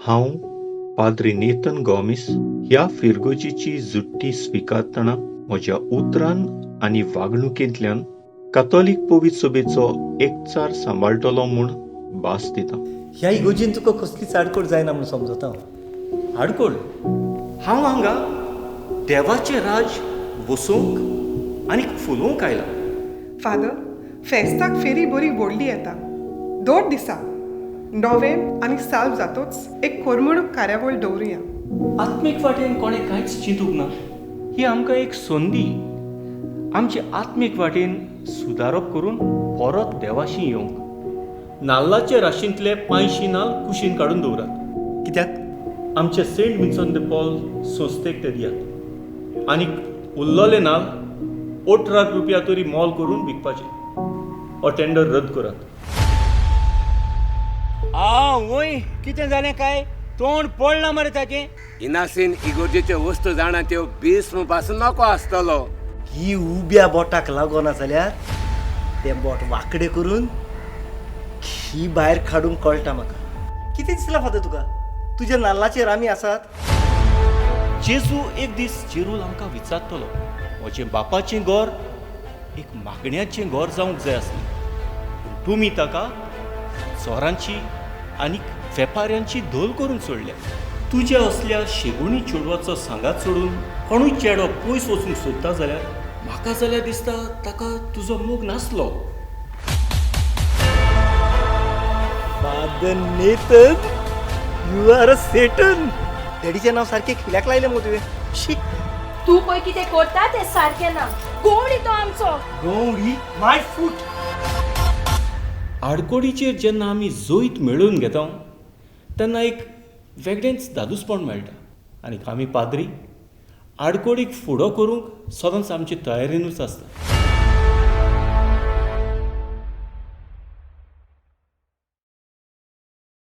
हांव पाद्री नेतन गॉमिस ह्या फिरगोजीची जुट्टी स्विकारतना म्हज्या उतरान आनी वागणुकेंतल्यान कातोलीक पवित्र सभेचो एकचार सांबाळटलो म्हूण भास दिता. ह्या इगोजीन तुका कसलीच आडकोड जायना म्हूण समजता हांव. आडकोड? हांव हांगा देवाचें राज वसूंक आनी फुलोवंक आयला. फादर, फेस्ताक फेरी बरी व्हडली येता. 2 दिसा नोवें आनी साल्व जातूच एक करमणूक कार्यावळ दवरुया. आत्मीक वाटेन कोणें कांयच चिंतूंक ना. ही आमकां एक संदी आमचे आत्मीक वाटेन सुदारप करून परत देवाशी येवंक. नाल्लाचे राशींतले 500 नाल्ल कुशीन काडून दवरात. कित्याक? आमचे सेंट विन्संट de पॉल संस्थेक ते दियात. आनीक उरलोले नाल्ल 18 रुपया तरी मोल करून विकपाचे. हो टेंडर रद्द करात. वय कितें जालें काय? तोंड पडलां मरे ताचें. इनासीन इगोर्जेच्यो वस्तू जाणा त्यो भीस्म पासून नको आसतलो. ही उब्या बोटाक लागोन जाल्यार तें बोट वांकडें करून ही भायर काडूंक कळटा म्हाका. कितें दिसलां फादर तुका? तुज्या नाल्लाचेर आमी आसात. जेजू एक दीस जेरूल आमकां विचारतलो, म्हजें बापाचें घोर एक मागण्याचें घोर जावंक जाय आसलें, पूण तुमी ताका चोरांची आनी वेपाऱ्यांची धोल करून सोडल्या. तुज्या असल्या शेगुणी चेडवाचो सांगात सोडून कोणूय चेडो पयस वचूंक सोदता जाल्यार म्हाका जाल्यार दिसता ताका तुजो मोग नासलो. Father Nathan, you are a Satan. डॅडीचें नांव सारकें खिल्याक लायलें मगो तुवें. शी. तू पळय कितें करता तें सारकें ना. गोवडी तो आमचो. गौरी माय फूट. आडकोडीचेर जेन्ना आमी जैत मेळून घेता तेन्ना एक वेगळेंच दादूसपण मेळटा. आनी आमी पाद्री आडकोडीक फुडो करूंक सदांच आमचे तयारेनूच आसता.